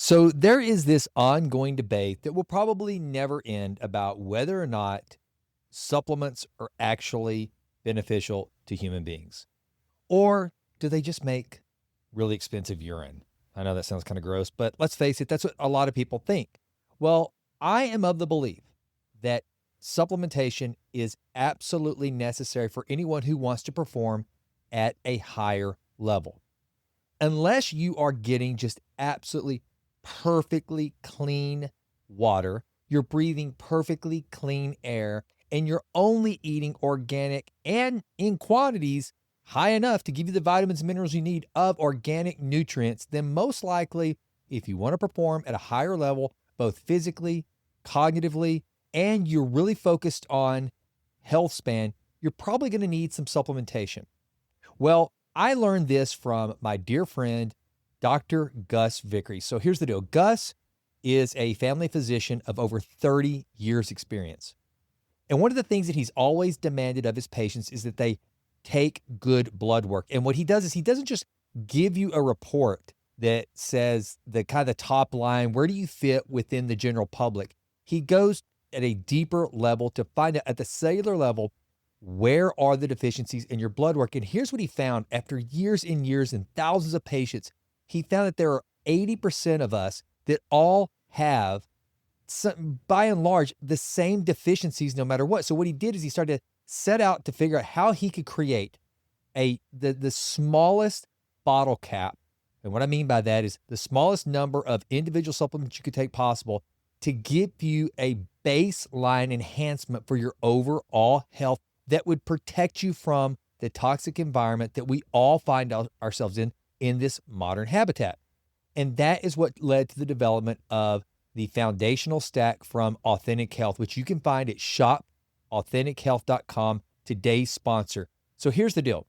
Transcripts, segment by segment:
So there is this ongoing debate that will probably never end about whether or not supplements are actually beneficial to human beings, or do they just make really expensive urine? I know that sounds kind of gross, but let's face it, that's what a lot of people think. Well, I am of the belief that supplementation is absolutely necessary for anyone who wants to perform at a higher level. Unless you are getting just absolutely perfectly clean water, you're breathing perfectly clean air, and you're only eating organic and in quantities high enough to give you the vitamins and minerals you need of organic nutrients, then most likely, if you want to perform at a higher level, both physically, cognitively, and you're really focused on health span, you're probably going to need some supplementation. Well, I learned this from my dear friend, Dr. Gus Vickery. So here's the deal. Gus is a family physician of over 30 years experience. And one of the things that he's always demanded of his patients is that they take good blood work. And what he does is he doesn't just give you a report that says the kind of top line, where do you fit within the general public? He goes at a deeper level to find out at the cellular level, where are the deficiencies in your blood work? And here's what he found after years and years and thousands of patients. He found that there are 80% of us that all have, by and large, the same deficiencies no matter what. So what he did is he started to set out to figure out how he could create the smallest bottle cap. And what I mean by that is the smallest number of individual supplements you could take possible to give you a baseline enhancement for your overall health that would protect you from the toxic environment that we all find ourselves in this modern habitat. And that is what led to the development of the foundational stack from Authentic Health, which you can find at shopauthentic.health.com, today's sponsor. So here's the deal.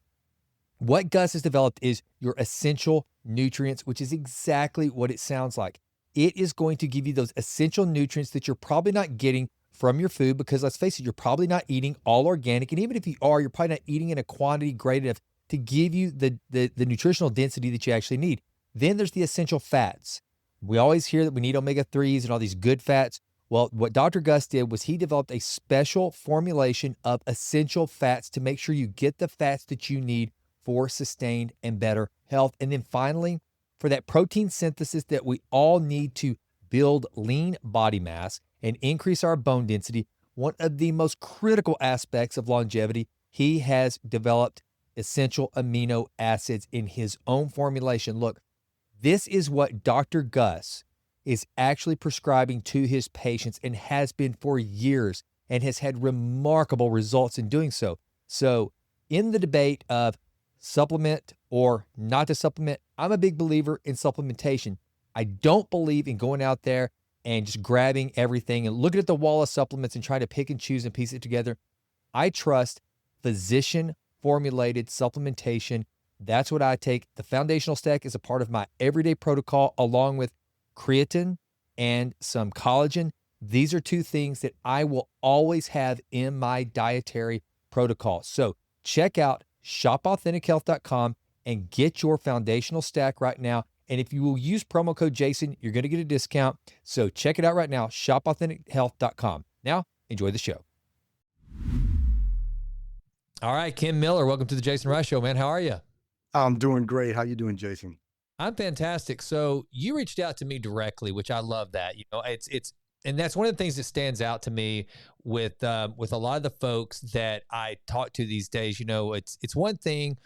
What Gus has developed is your essential nutrients, which is exactly what it sounds like. It is going to give you those essential nutrients that you're probably not getting from your food, because let's face it, you're probably not eating all organic. And even if you are, you're probably not eating in a quantity great enough to give you the nutritional density that you actually need. Then there's the essential fats. We always hear that we need omega-3s and all these good fats. Well, what Dr. Gus did was he developed a special formulation of essential fats to make sure you get the fats that you need for sustained and better health. And then finally, for that protein synthesis that we all need to build lean body mass and increase our bone density, one of the most critical aspects of longevity, he has developed essential amino acids in his own formulation. Look, this is what Dr. Gus is actually prescribing to his patients and has been for years and has had remarkable results in doing so. So in the debate of supplement or not to supplement, I'm a big believer in supplementation. I don't believe in going out there and just grabbing everything and looking at the wall of supplements and trying to pick and choose and piece it together. I trust physician-formulated supplementation. That's what I take. The foundational stack is a part of my everyday protocol, along with creatine and some collagen. These are two things that I will always have in my dietary protocol. So check out shopauthentic.health.com and get your foundational stack right now. And if you will use promo code Jason, you're going to get a discount. So check it out right now, shopauthentic.health.com. Now, enjoy the show. All right, Kim Miller, welcome to the Jason Wright Show, man. How are you? I'm doing great. How you doing, Jason? I'm fantastic. So you reached out to me directly, which I love that. You know, and that's one of the things that stands out to me with a lot of the folks that I talk to these days. You know, it's one thing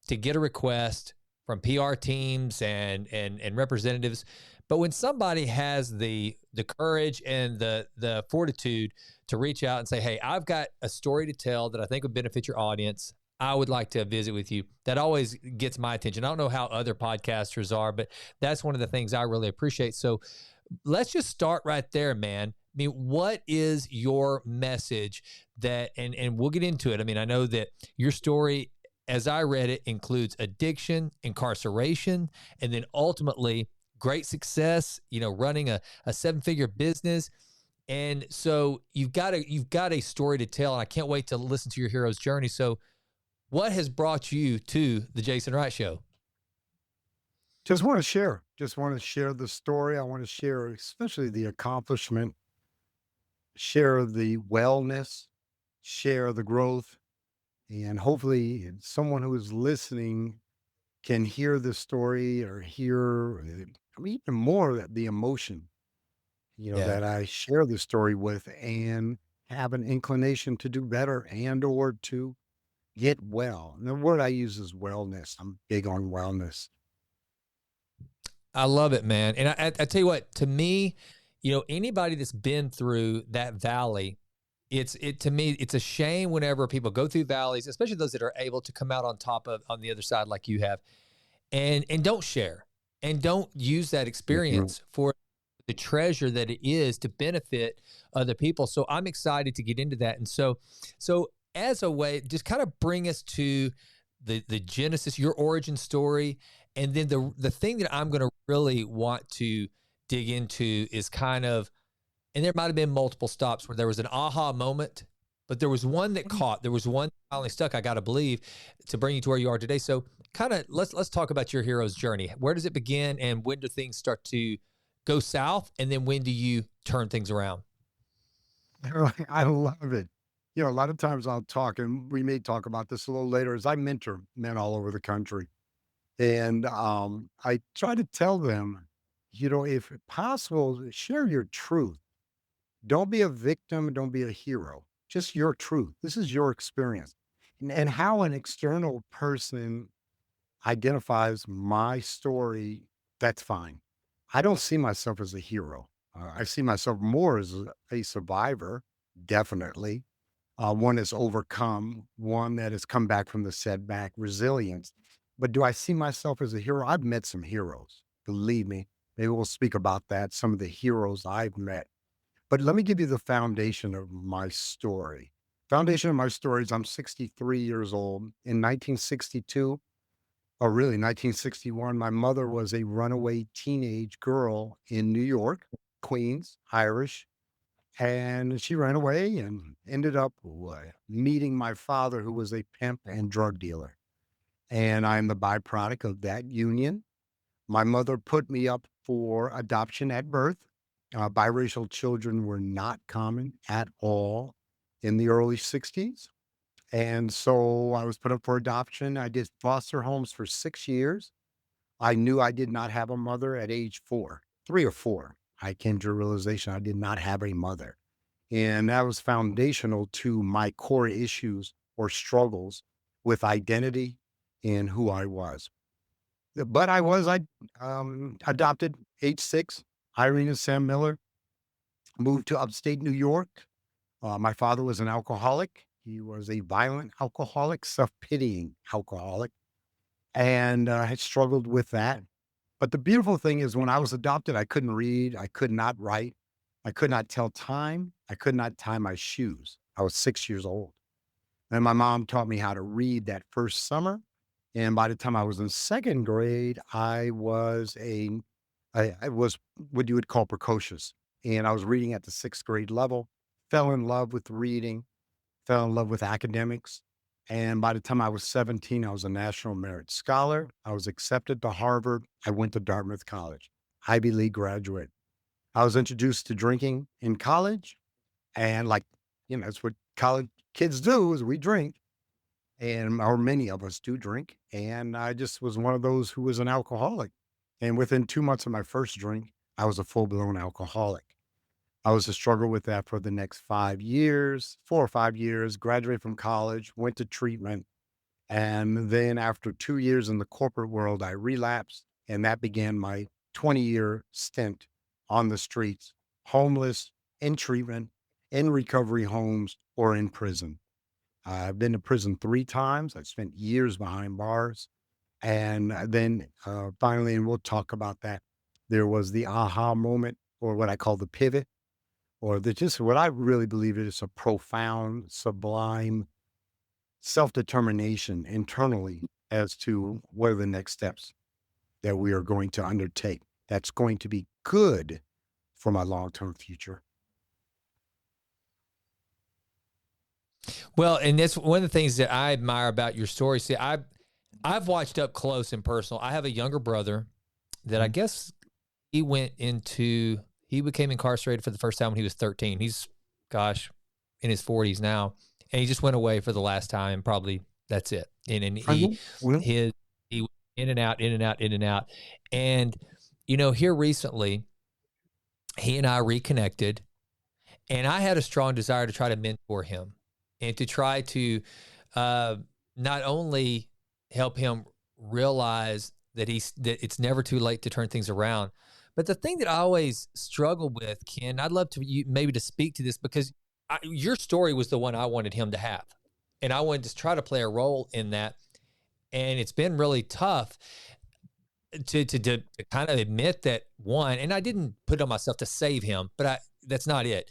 to get a request from PR teams and representatives, but when somebody has the courage and the fortitude to reach out and say, hey, I've got a story to tell that I think would benefit your audience, I would like to visit with you. That always gets my attention. I don't know how other podcasters are, but that's one of the things I really appreciate. So let's just start right there, man. I mean, what is your message that, and we'll get into it. I mean, I know that your story, as I read it, includes addiction, incarceration, and then ultimately great success, you know, running a 7-figure business. And so you've got a story to tell, and I can't wait to listen to your hero's journey. So what has brought you to the Jason Wright Show? Just want to share. Just want to share the story. I want to share, especially the accomplishment, share the wellness, share the growth, and hopefully someone who is listening can hear the story or hear, I mean, even more the emotion, Yeah. that I share the story with and have an inclination to do better and or to get well. And the word I use is wellness. I'm big on wellness. I love it, man. And I tell you what, to me, anybody that's been through that valley, to me, it's a shame whenever people go through valleys, especially those that are able to come out on top of on the other side like you have, and don't share and don't use that Mhm. experience for the treasure that it is to benefit other people. So I'm excited to get into that. And so as a way, just kind of bring us to the genesis, your origin story, and then the thing that I'm going to really want to dig into is kind of, and there might have been multiple stops where there was an aha moment, but there was one that caught. There was one that finally stuck. I got to believe to bring you to where you are today. So, kind of let's talk about your hero's journey. Where does it begin, and when do things start to go south, and then when do you turn things around? I love it. A lot of times I'll talk, and we may talk about this a little later, as I mentor men all over the country. And I try to tell them, if possible, share your truth. Don't be a victim. Don't be a hero. Just your truth. This is your experience. And how an external person identifies my story, that's fine. I don't see myself as a hero. I see myself more as a survivor, definitely. One that's overcome, one that has come back from the setback, resilience. But do I see myself as a hero? I've met some heroes, believe me. Maybe we'll speak about that, some of the heroes I've met. But let me give you the foundation of my story. Foundation of my story is I'm 63 years old. In 1962, or really 1961, my mother was a runaway teenage girl in New York, Queens, Irish, and she ran away and ended up meeting my father, who was a pimp and drug dealer. And I'm the byproduct of that union. My mother put me up for adoption at birth. Biracial children were not common at all in the early 60s. And so I was put up for adoption. I did foster homes for 6 years. I knew I did not have a mother at age 4, 3 or 4. I came to a realization I did not have a mother. And that was foundational to my core issues or struggles with identity and who I was. But I adopted age 6, Irene and Sam Miller, moved to upstate New York. My father was an alcoholic. He was a violent alcoholic, self-pitying alcoholic, and had struggled with that. But the beautiful thing is when I was adopted, I couldn't read, I could not write, I could not tell time, I could not tie my shoes. I was 6 years old. And my mom taught me how to read that first summer. And by the time I was in second grade, I was what you would call precocious. And I was reading at the sixth grade level, fell in love with reading, fell in love with academics. And by the time I was 17, I was a National Merit Scholar. I was accepted to Harvard. I went to Dartmouth College, Ivy League graduate. I was introduced to drinking in college. And that's what college kids do is we drink. And or many of us do drink. And I just was one of those who was an alcoholic. And within 2 months of my first drink, I was a full-blown alcoholic. I was to struggle with that for the next 5 years, 4 or 5 years, graduated from college, went to treatment. And then after 2 years in the corporate world, I relapsed. And that began my 20-year stint on the streets, homeless, in treatment, in recovery homes, or in prison. I've been to prison 3 times. I spent years behind bars. And then finally, and we'll talk about that, there was the aha moment, or what I call the pivot, or the just what I really believe is a profound, sublime self-determination internally as to what are the next steps that we are going to undertake that's going to be good for my long-term future. Well, and that's one of the things that I admire about your story. See, I've watched up close and personal. I have a younger brother, that I Mhm. guess he became incarcerated for the first time when he was 13. He's, gosh, in his 40s now, and he just went away for the last time. Probably that's it. And I know. Well, he went in and out, in and out, in and out. And here recently, he and I reconnected, and I had a strong desire to try to mentor him and to try to uh, not only help him realize that it's never too late to turn things around, but the thing that I always struggle with, Ken, I'd love to you maybe to speak to this because your story was the one I wanted him to have, and I wanted to try to play a role in that, and it's been really tough to kind of admit that one, and I didn't put it on myself to save him, but that's not it.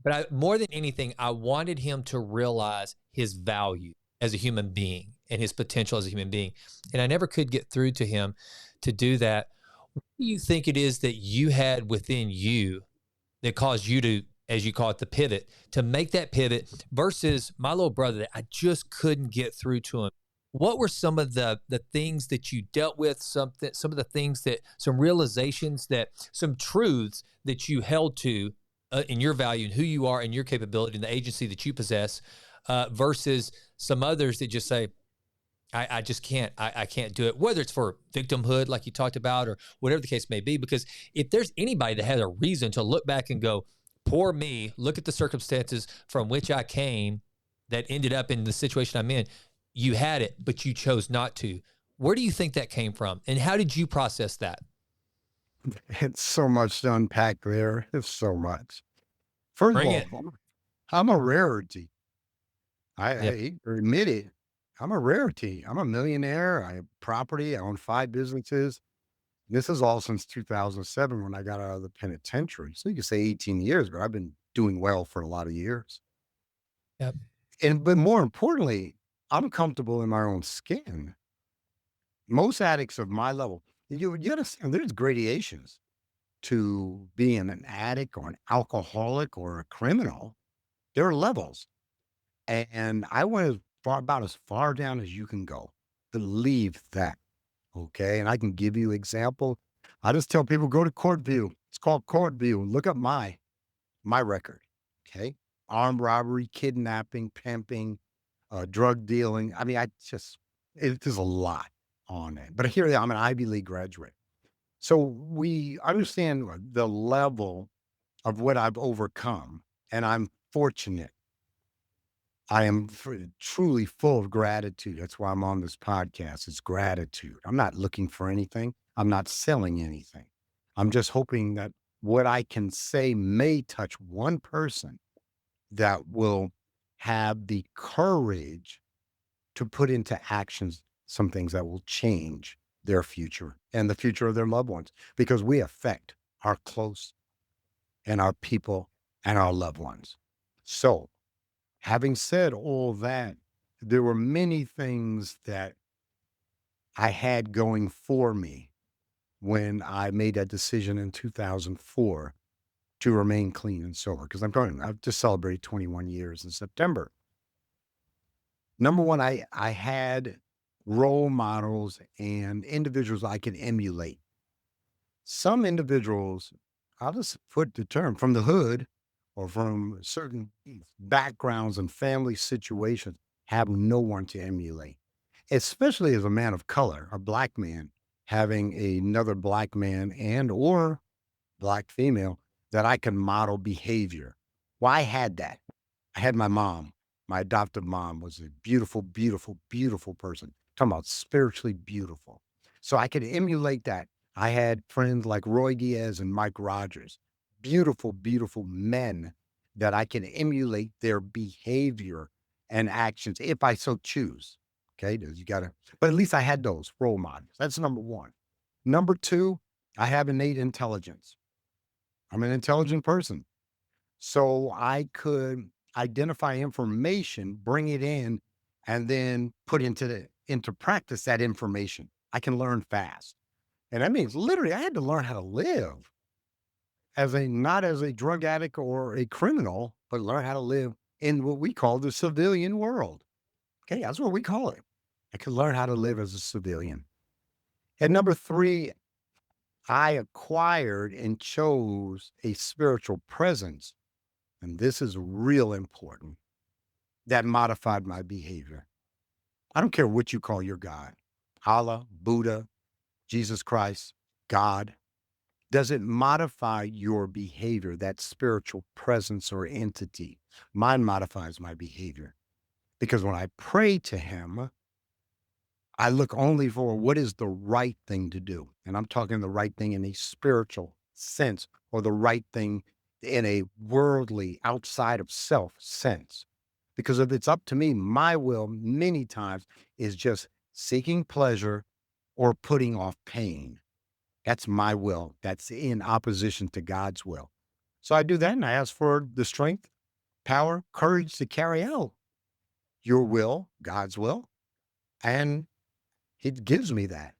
But more than anything, I wanted him to realize his value as a human being and his potential as a human being. And I never could get through to him to do that. What do you think it is that you had within you that caused you to, as you call it, the pivot, to make that pivot versus my little brother that I just couldn't get through to him? What were some of the things that you dealt with, some of the things that, some realizations that, some truths that you held to in your value and who you are and your capability and the agency that you possess versus some others that just say, I just can't, I can't do it, whether it's for victimhood, like you talked about, or whatever the case may be. Because if there's anybody that has a reason to look back and go, poor me, look at the circumstances from which I came that ended up in the situation I'm in, you had it, but you chose not to. Where do you think that came from? And how did you process that? it's so much to unpack there. It's so much. First of Bring all, it. I'm a rarity. I Yep. hate to admit it. I'm a rarity. I'm a millionaire. I have property. I own 5 businesses. This is all since 2007 when I got out of the penitentiary. So you could say 18 years, but I've been doing well for a lot of years. Yep. But more importantly, I'm comfortable in my own skin. Most addicts of my level, you understand there's gradations to being an addict or an alcoholic or a criminal. There are levels. And I went about as far down as you can go. Believe that. Okay. And I can give you example. I just tell people go to court view. It's called court view. Look up my record. Okay. Armed robbery, kidnapping, pimping, drug dealing. I mean, there's a lot on it. But here I'm an Ivy League graduate. So we understand the level of what I've overcome. And I'm fortunate. I am truly full of gratitude. That's why I'm on this podcast. It's gratitude. I'm not looking for anything. I'm not selling anything. I'm just hoping that what I can say may touch one person that will have the courage to put into actions some things that will change their future and the future of their loved ones because we affect our close and our people and our loved ones. So, having said all that, there were many things that I had going for me when I made that decision in 2004 to remain clean and sober. Because I've just celebrated 21 years in September. Number one, I had role models and individuals I could emulate. Some individuals, I'll just put the term from the hood or from certain backgrounds and family situations, have no one to emulate, especially as a man of color, a black man having another black man and or black female that I can model behavior. Well, I had that. I had my mom. My adoptive mom was a beautiful, beautiful, beautiful person. Talking about spiritually beautiful. So I could emulate that. I had friends like Roy Diaz and Mike Rogers, beautiful, beautiful men that I can emulate their behavior and actions if I so choose. Okay. You got to, but at least I had those role models. That's number one. Number two, I have innate intelligence. I'm an intelligent person. So I could identify information, bring it in, and then put into practice that information. I can learn fast. And that means literally I had to learn how to live as a not as a drug addict or a criminal, but learn how to live in what we call the civilian world. Okay, that's what we call it. I could learn how to live as a civilian. And number three, I acquired and chose a spiritual presence, and this is real important, that modified my behavior. I don't care what you call your God, Allah, Buddha, Jesus Christ, God. Does it modify your behavior, that spiritual presence or entity? Mine modifies my behavior because when I pray to him, I look only for what is the right thing to do. And I'm talking the right thing in a spiritual sense or the right thing in a worldly, outside of self sense. Because if it's up to me, my will many times is just seeking pleasure or putting off pain. That's my will. That's in opposition to God's will. So I do that and I ask for the strength, power, courage to carry out your will, God's will. And he gives me that.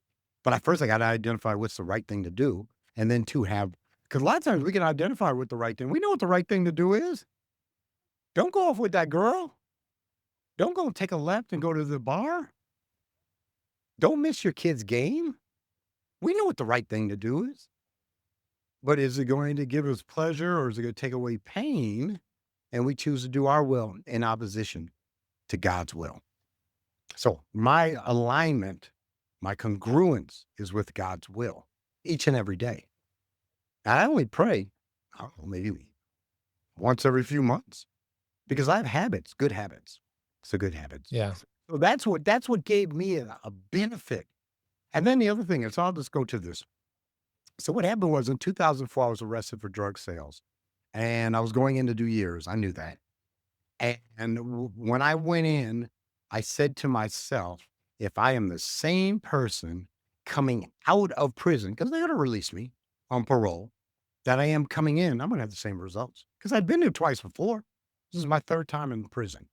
But at first I got to identify what's the right thing to do. And then to have, because a lot of times we can identify what the right thing, we know what the right thing to do is. Don't go off with that girl. Don't go take a left and go to the bar. Don't miss your kid's game. We know what the right thing to do is. But is it going to give us pleasure or is it going to take away pain? And we choose to do our will in opposition to God's will. So my alignment, my congruence is with God's will each and every day. I only pray, I don't know, maybe once every few months because I have habits, good habits. So good habits. Yeah. So that's what gave me a benefit. And then the other thing is, I'll just go to this. So what happened was in 2004, I was arrested for drug sales and I was going in to do years. I knew that. And when I went in, I said to myself, if I am the same person coming out of prison, because they're going to release me on parole, that I am coming in, I'm going to have the same results because I've been there twice before. This is my third time in prison.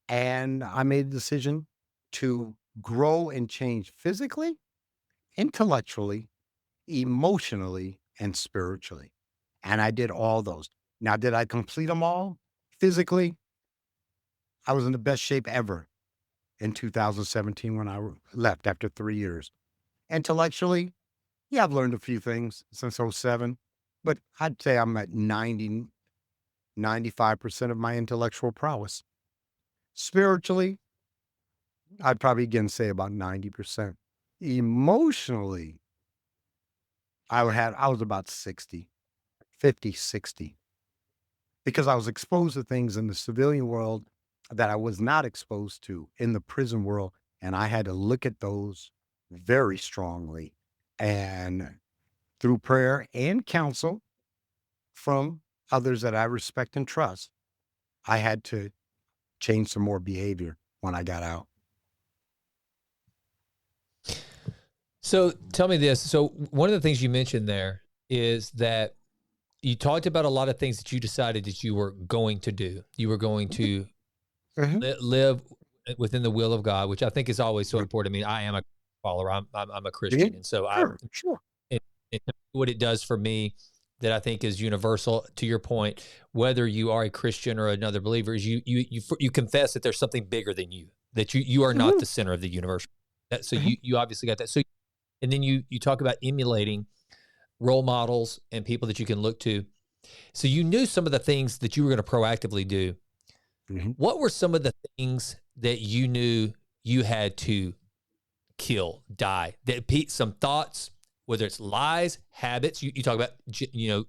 And I made a decision to grow and change physically, intellectually, emotionally, and spiritually. And I did all those. Now, did I complete them all? Physically, I was in the best shape ever in 2017 when I left after 3 years. Intellectually, yeah, I've learned a few things since '07, but I'd say I'm at 95% of my intellectual prowess. Spiritually, I'd probably again say about 90%. Emotionally, I was about 60, 50, 60, because I was exposed to things in the civilian world that I was not exposed to in the prison world. And I had to look at those very strongly. And through prayer and counsel from others that I respect and trust, I had to change some more behavior when I got out. So tell me this. So one of the things you mentioned there is that you talked about a lot of things that you decided that you were going to do. You were going to Mhm. live within the will of God, which I think is always so Mhm. important. I mean, I am a follower. I'm a Yeah, Christian, and so I sure, sure. it, what it does for me that I think is universal. To your point, whether you are a Christian or another believer, is you confess that there's something bigger than you. That you are not Mhm. the center of the universe. So Mhm. you obviously got that. So and then you talk about emulating role models and people that you can look to. So you knew some of the things that you were going to proactively do. Mhm. What were some of the things that you knew you had to kill, die? That some thoughts, whether it's lies, habits. You talk about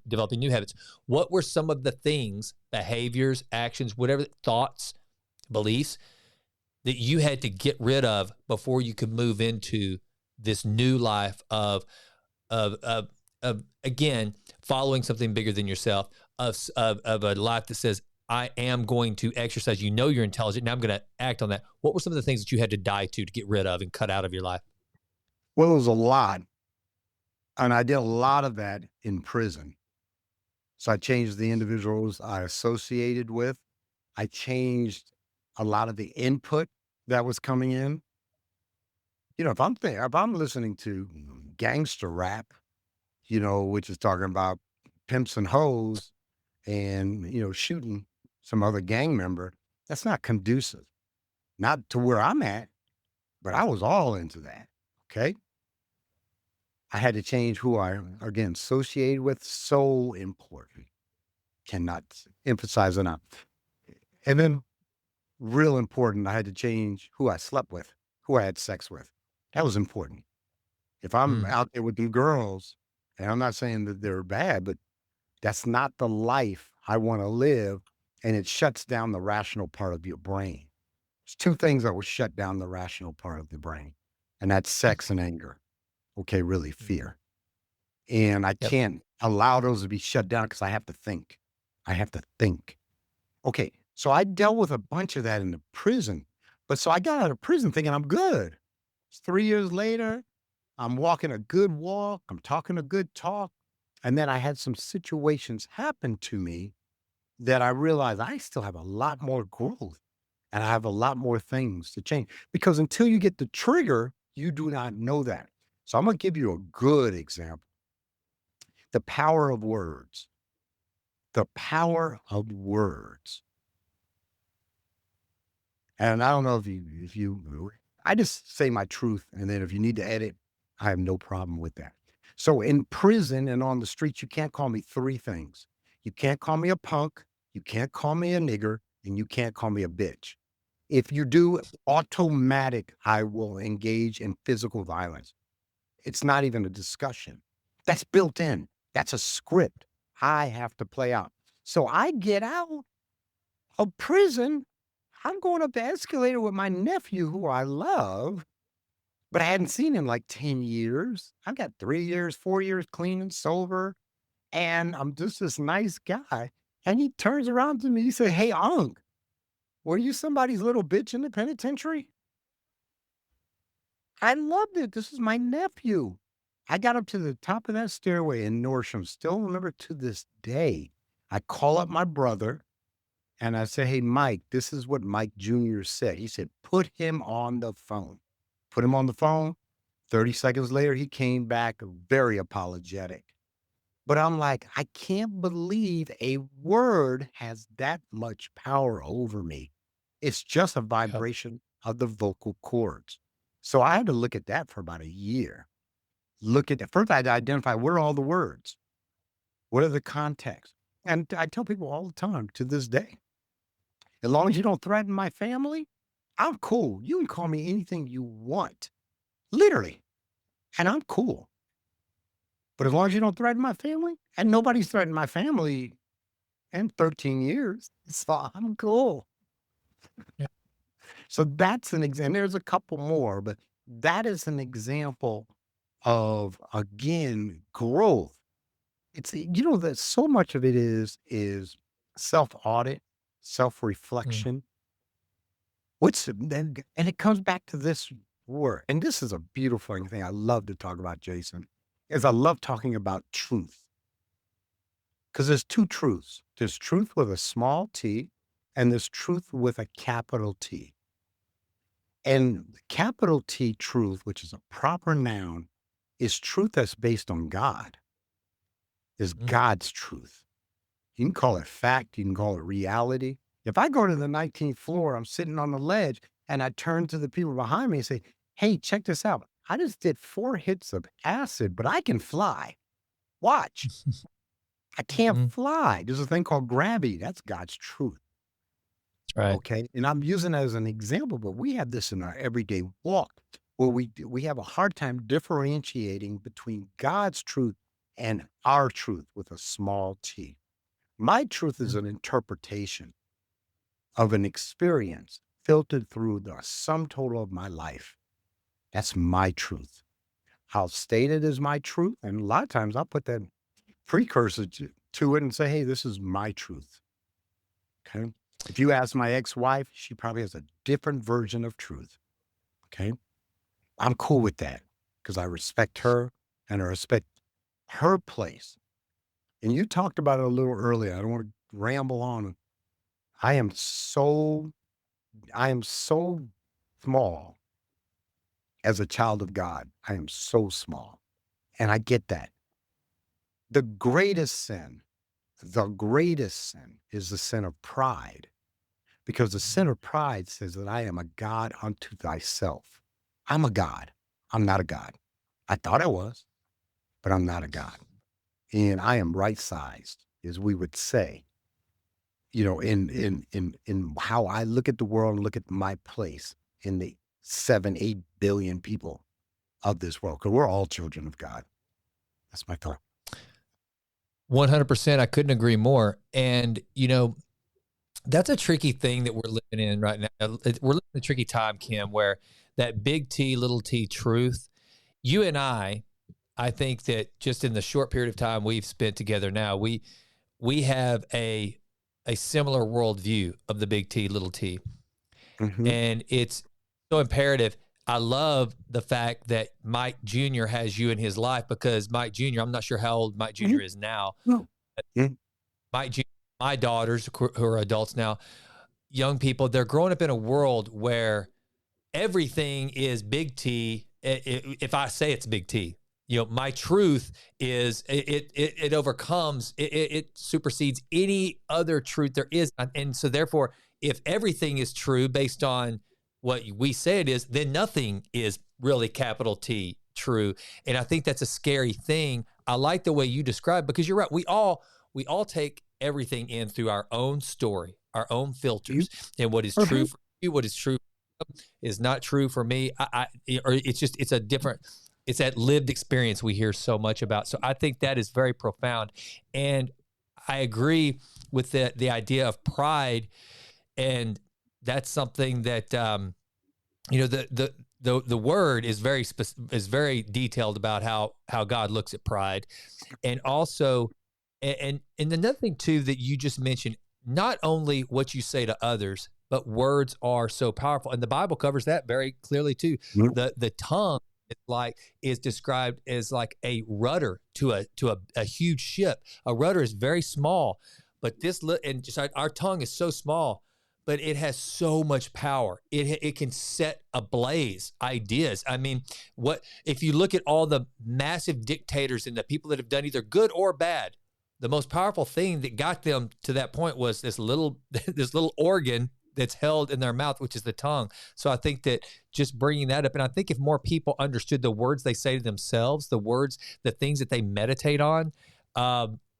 developing new habits. What were some of the things, behaviors, actions, whatever thoughts, beliefs that you had to get rid of before you could move into this new life of of of again following something bigger than yourself, of a life that says I am going to exercise. You know you're intelligent. Now I'm going to act on that. What were some of the things that you had to die to get rid of and cut out of your life? Well, it was a lot. And I did a lot of that in prison. So I changed the individuals I associated with. I changed a lot of the input that was coming in. If I'm listening to gangster rap, which is talking about pimps and hoes and, shooting some other gang member, that's not conducive. Not to where I'm at, but I was all into that. Okay. I had to change who I, again, associated with. So important. Cannot emphasize enough. And then real important, I had to change who I slept with, who I had sex with. That was important. If I'm Mm, out there with them girls, and I'm not saying that they're bad, but that's not the life I want to live. And it shuts down the rational part of your brain. There's two things that will shut down the rational part of the brain, and that's sex and anger. Okay, really, mhm. fear. And I Yep. can't allow those to be shut down because I have to think. I have to think. Okay, so I dealt with a bunch of that in the prison. But so I got out of prison thinking I'm good. 3 years later, I'm walking a good walk, I'm talking a good talk. And then I had some situations happen to me that I realized I still have a lot more growth and I have a lot more things to change. Because until you get the trigger, you do not know that. So I'm going to give you a good example. The power of words. The power of words. And I don't know if you I just say my truth, and then if you need to edit, I have no problem with that. So in prison and on the streets, you can't call me 3 things. You can't call me a punk, you can't call me a nigger, and you can't call me a bitch. If you do, automatic, I will engage in physical violence. It's not even a discussion. That's built in. That's a script I have to play out. So I get out of prison, I'm going up the escalator with my nephew, who I love, but I hadn't seen him like 10 years. I've got 3 years, 4 years clean and sober, and I'm just this nice guy. And he turns around to me, he said, "Hey, Unc, were you somebody's little bitch in the penitentiary?" I loved it. This is my nephew. I got up to the top of that stairway in Norsham, still remember to this day. I call up my brother and I say, "Hey, Mike, this is what Mike Jr. said." He said, "Put him on the phone." Put him on the phone. 30 seconds later, he came back very apologetic. But I'm like, I can't believe a word has that much power over me. It's just a Yep. vibration of the vocal cords. So I had to look at that for about a year. Look at that. First, I had to identify what are all the words? What are the contexts? And I tell people all the time to this day, as long as you don't threaten my family, I'm cool. You can call me anything you want, literally, and I'm cool. But as long as you don't threaten my family, and nobody's threatened my family in 13 years, so I'm cool. Yep. So that's an example. There's a couple more, but that is an example of, again, growth. It's, that so much of it is self-audit, Mm, self-reflection. And it comes back to this word, and this is a beautiful thing I love to talk about, Jason, is I love talking about truth. Because there's 2 truths. There's truth with a small t, and there's truth with a capital T. And the capital T truth, which is a proper noun, is truth that's based on God, is mm, God's truth. You can call it fact, you can call it reality. If I go to the 19th floor, I'm sitting on the ledge, and I turn to the people behind me and say, "Hey, check this out. I just did 4 hits of acid, but I can fly. Watch. I can't mm. fly." There's a thing called gravity. That's God's truth. That's right. Okay. And I'm using it as an example, but we have this in our everyday walk where we have a hard time differentiating between God's truth and our truth with a small t. My truth is Mm, an interpretation of an experience filtered through the sum total of my life. That's my truth. I'll state it as my truth. And a lot of times I'll put that precursor to it and say, "Hey, this is my truth." Okay. If you ask my ex-wife, she probably has a different version of truth. Okay. I'm cool mm. with that because I respect her and I respect her place. And you talked about it a little earlier. I don't want to ramble on. I am so, I am so small as a child of God. I am so small. And I get that. The greatest sin, is the sin of pride. Because the sin of pride says that I am a God unto thyself. I'm a God. I'm not a God. I thought I was. but I'm not a God. And I am right sized, as we would say, in how I look at the world and look at my place in the 7, 8 billion people of this world. Because we're all children of God. That's my thought. 100%. I couldn't agree more. And, that's a tricky thing that we're living in right now. We're living in a tricky time, Kim, where that big T, little t truth, you and I think that just in the short period of time we've spent together now, we have a similar worldview of the big T, little t. Hmm. And it's so imperative. I love the fact that Mike Jr. has you in his life because Mike Jr., I'm not sure how old Mike Hmm. Jr. is now. No. Yeah. Mike Jr., my daughters who are adults now, young people, they're growing up in a world where everything is big T. If I say it's big T, my truth is it overcomes, it supersedes any other truth there is. And so therefore, if everything is true based on what we say it is, then nothing is really capital T true. And I think that's a scary thing. I like the way you describe, because you're right. We all take everything in through our own story, our own You filters, and what is are true right. for you, what is true is not true for me. Or it's a different, it's that lived experience we hear so much about. So I think that is very profound. And I agree with the idea of pride. And that's something that, the word is is very detailed about how God looks at pride. And also, and another thing too that you just mentioned, not only what you say to others, but words are so powerful, and the Bible covers that very clearly too. Mm. The tongue is described as like a rudder to a huge ship. A rudder is very small, but and just our tongue is so small, but it has so much power. It can set ablaze ideas. I mean, what if you look at all the massive dictators and the people that have done either good or bad? The most powerful thing that got them to that point was this little this little organ that's held in their mouth, which is the tongue. So I think that just bringing that up, and I think if more people understood the words they say to themselves, the things that they meditate on,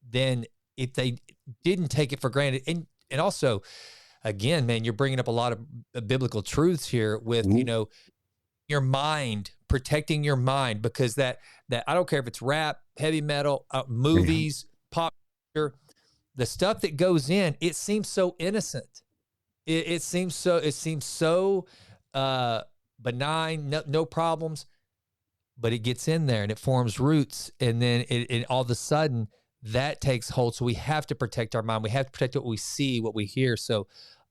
then if they didn't take it for granted, and also, again, man, you're bringing up a lot of biblical truths here with, Mm. your mind, protecting your mind, because that I don't care if it's rap, heavy metal, Yeah. movies, pop culture, the stuff that goes in, it seems so innocent. It seems so uh, benign, no problems, but it gets in there and it forms roots, and then it all of a sudden that takes hold. So we have to protect our mind. We have to protect what we see, what we hear. So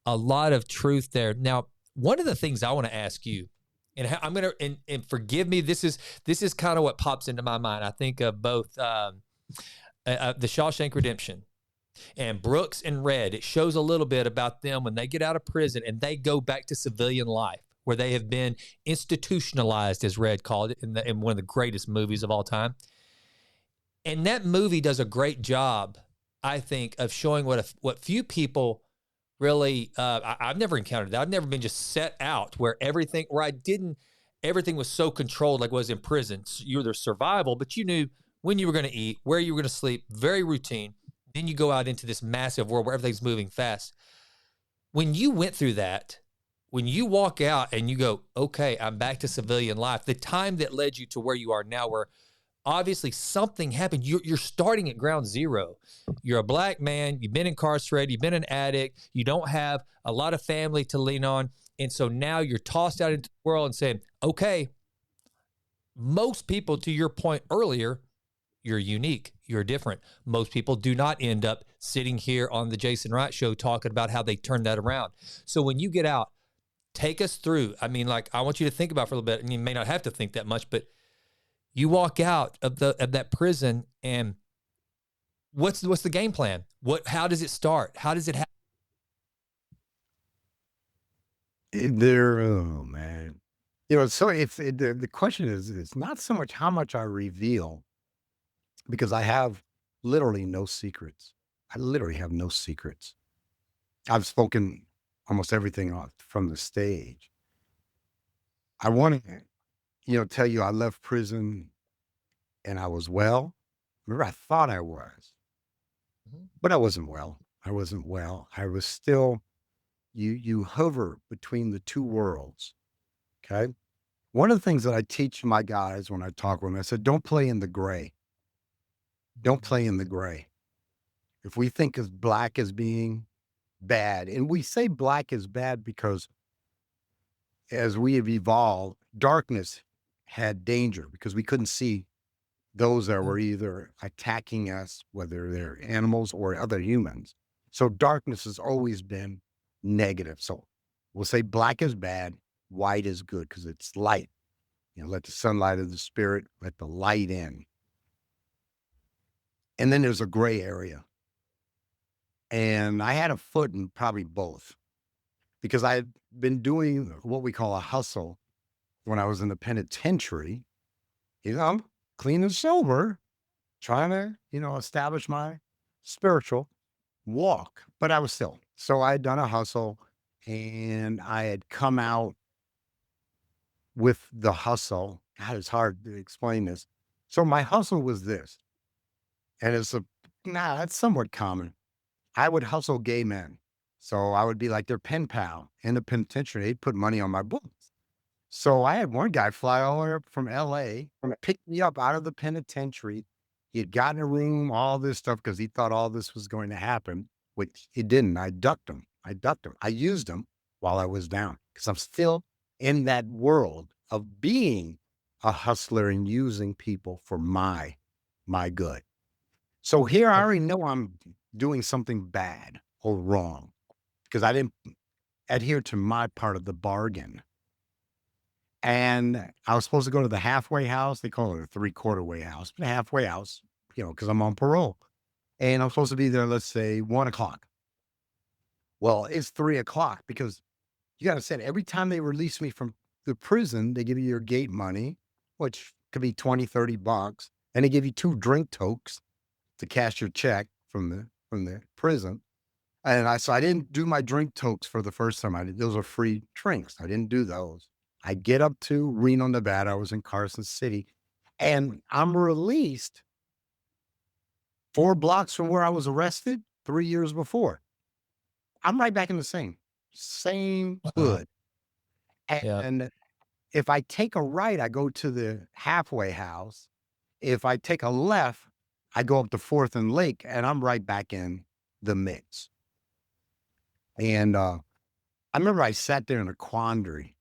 a lot of truth there. Now, one of the things I want to ask you, and I'm gonna and forgive me, this is kind of what pops into my mind. I think of both the Shawshank Redemption and Brooks and Red. It shows a little bit about them when they get out of prison and they go back to civilian life, where they have been institutionalized, as Red called it, in one of the greatest movies of all time. And that movie does a great job, I think, of showing what few people really. I've never encountered that. I've never been just set out where I didn't. Everything was so controlled, like it was in prison. So you were the survival, but you knew when you were going to eat, where you were going to sleep, very routine. Then you go out into this massive world where everything's moving fast. When you went through that, when you walk out and you go, okay, I'm back to civilian life, the time that led you to where you are now, where obviously something happened, you're starting at ground zero. You're a black man, you've been incarcerated, you've been an addict, you don't have a lot of family to lean on. And so now you're tossed out into the world and saying, okay, most people, to your point earlier, you're unique, you're different. Most people do not end up sitting here on the Jason Wright Show talking about how they turned that around. So when you get out, take us through. I mean, like, I want you to think about it for a little bit, and you may not have to think that much, but you walk out of that prison, and what's the game plan? How does it start? How does it happen? Oh man. So the question is, it's not so much how much I reveal, because I have literally no secrets. I literally have no secrets. I've spoken almost everything off from the stage. I want to, tell you I left prison and I was well. Remember, I thought I was, Mhm. but I wasn't well. I wasn't well. I was still, you hover between the two worlds. Okay. One of the things that I teach my guys when I talk with them, I said, don't play in the gray. Don't Mhm. play in the gray. If we think of black as being bad, and we say black is bad because as we have evolved, darkness had danger because we couldn't see those that were Mm. either attacking us, whether they're animals or other humans. So darkness has always been negative. So we'll say black is bad, white is good because it's light. Let the sunlight of the spirit, let the light in. And then there's a gray area. And I had a foot in probably both because I had been doing what we call a hustle when I was in the penitentiary. I'm clean and sober, trying to, establish my spiritual walk, but I was still. So I had done a hustle and I had come out with the hustle. God, it's hard to explain this. So my hustle was this, and that's somewhat common. I would hustle gay men. So I would be like their pen pal in the penitentiary. They'd put money on my books. So I had one guy fly all the way up from LA, pick me up out of the penitentiary. He had gotten a room, all this stuff, because he thought all this was going to happen, which it didn't. I ducked him. I ducked him. I used him while I was down because I'm still in that world of being a hustler and using people for my good. So here I And already know I'm doing something bad or wrong because I didn't adhere to my part of the bargain. And I was supposed to go to the halfway house. They call it a three-quarter way house, but a halfway house, because I'm on parole. And I'm supposed to be there, let's say 1 o'clock. Well, it's 3 o'clock because you got to say every time they release me from the prison, they give you your gate money, which could be 20, $30. And they give you 2 drink tokes to cash your check from the prison. And so I didn't do my drink tokes for the first time. Those are free drinks. I didn't do those. I get up to Reno, Nevada. I was in Carson City, and I'm released 4 blocks from where I was arrested 3 years before. I'm right back in the same wow. hood. Yeah. And if I take a right, I go to the halfway house. If I take a left, I go up to Fourth and Lake, and I'm right back in the mix. And I remember I sat there in a quandary.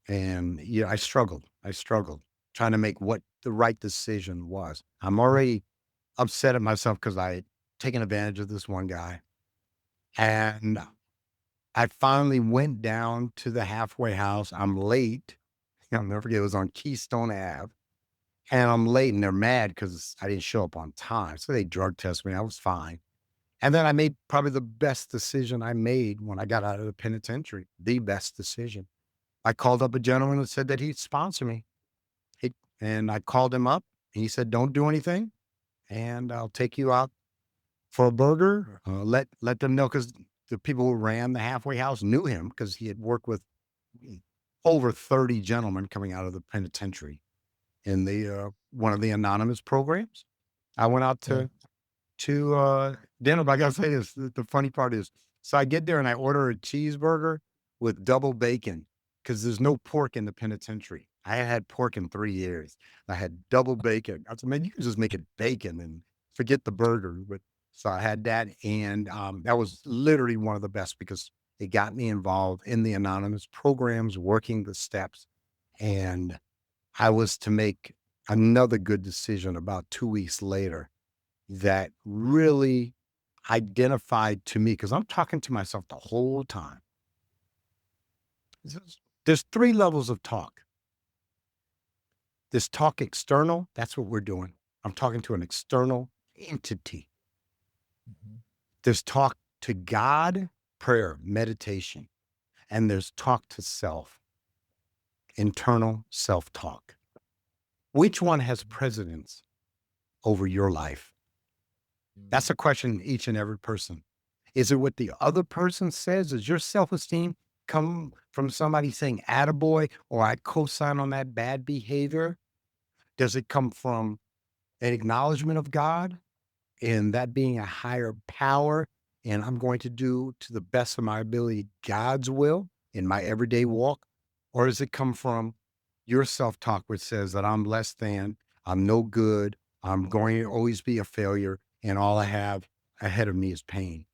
And yeah, I struggled. I struggled trying to make what the right decision was. I'm already upset at myself because I had taken advantage of this one guy. And I finally went down to the halfway house. I'm late. I'll never forget, it was on Keystone Ave. And I'm late and they're mad because I didn't show up on time. So they drug test me. I was fine. And then I made probably the best decision I made when I got out of the penitentiary, the best decision. I called up a gentleman and said that he'd sponsor me. He and I called him up, and he said, "Don't do anything, and I'll take you out for a burger. Let them know because the people who ran the halfway house knew him because he had worked with over 30 gentlemen coming out of the penitentiary in the one of the anonymous programs. I went out Yeah. to dinner, but I gotta say this, the funny part is, so I get there and I order a cheeseburger with double bacon because there's no pork in the penitentiary. I had had pork in 3 years. I had double bacon. I said, "Man, you can just make it bacon and forget the burger," but so I had that, and, that was literally one of the best because it got me involved in the anonymous programs, working the steps, and I was to make another good decision about 2 weeks later that really identified to me because I'm talking to myself the whole time. There's 3 levels of talk. There's talk external, that's what we're doing. I'm talking to an external entity. Mhm. There's talk to God, prayer, meditation, and there's talk to self, internal self-talk. Which one has precedence over your life? Mhm. That's a question each and every person. Is it what the other person says? Does your self-esteem come from somebody saying attaboy or I co-sign on that bad behavior? Does it come from an acknowledgement of God and that being a higher power, and I'm going to do to the best of my ability God's will in my everyday walk? Or does it come from your self talk, which says that I'm less than, I'm no good, I'm going to always be a failure, and all I have ahead of me is pain?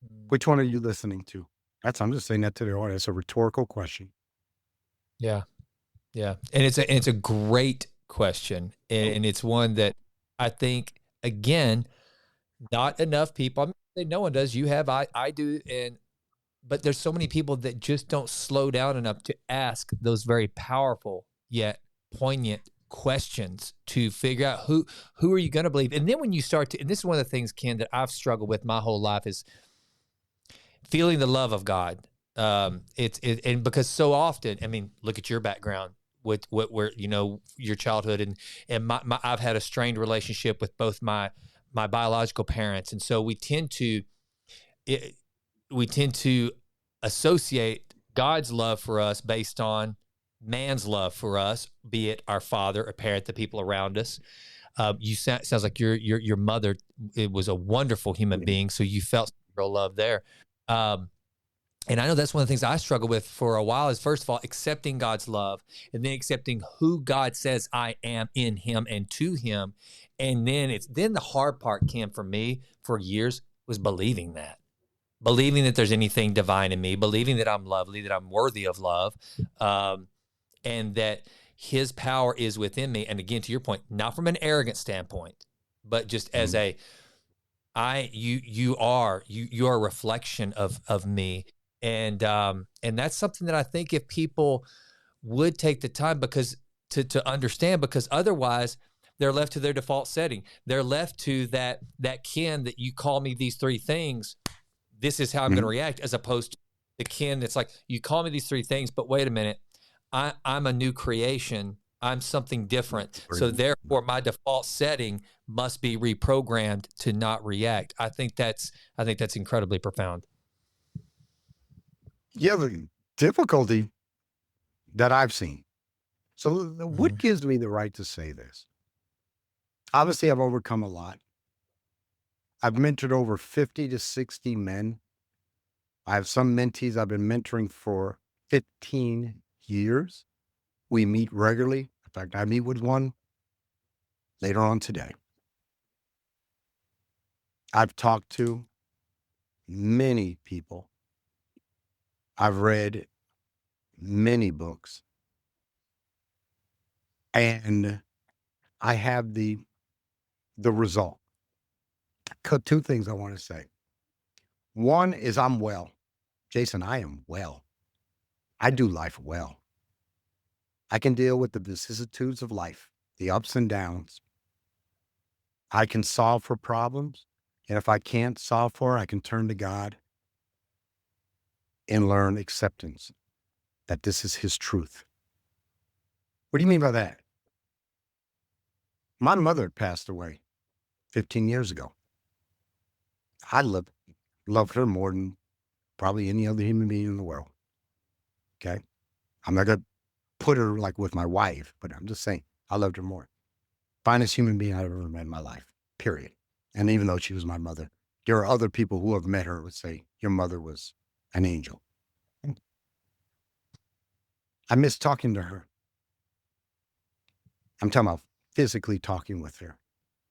Mm. Which one are you listening to? I'm just saying that to the audience. It's a rhetorical question. Yeah. Yeah. And it's a great question. And it's one that I think, again, not enough people, I'm not saying no one does. You have, I do. But there's so many people that just don't slow down enough to ask those very powerful yet poignant questions to figure out who are you going to believe. And then when you start to, and this is one of the things, Ken, that I've struggled with my whole life, is feeling the love of God. And because so often, I mean, look at your background with what where your childhood, and I've had a strained relationship with both my biological parents, and so it, we tend to associate God's love for us based on man's love for us, be it our father, a parent, the people around us. Sounds like your mother, it was a wonderful human Yeah. being, so you felt real love there. Um, and I know that's one of the things I struggle with for a while, is first of all accepting God's love, and then accepting who God says I am in Him and to Him, and then the hard part came for me for years was believing that there's anything divine in me, believing that I'm lovely, that I'm worthy of love, um, and that His power is within me. And again, to your point, not from an arrogant standpoint, but just as Mhm. a you are a reflection of me, and that's something that I think if people would take the time, because to understand, because otherwise they're left to their default setting. They're left to that Ken, that you call me these three things, this is how I'm going to Mhm. react, as opposed to the Ken that's like, you call me these three things, but wait a minute, I'm a new creation. I'm something different. So therefore, my default setting must be reprogrammed to not react. I think that's incredibly profound. Yeah, the difficulty that I've seen. So, what Mhm. gives me the right to say this? Obviously, I've overcome a lot. I've mentored over 50 to 60 men. I have some mentees I've been mentoring for 15 years. We meet regularly. In fact, I meet with one later on today. I've talked to many people. I've read many books, and I have the result. Two things I want to say. One is I'm well. Jason, I am well. I do life well. I can deal with the vicissitudes of life, the ups and downs. I can solve for problems. And if I can't solve for it, I can turn to God and learn acceptance that this is His truth. What do you mean by that? My mother had passed away 15 years ago. I loved her more than probably any other human being in the world. Okay. I'm not going to put her like with my wife, but I'm just saying I loved her more. Finest human being I've ever met in my life, period. And even though she was my mother, there are other people who have met her who would say, your mother was an angel. I miss talking to her. I'm talking about physically talking with her,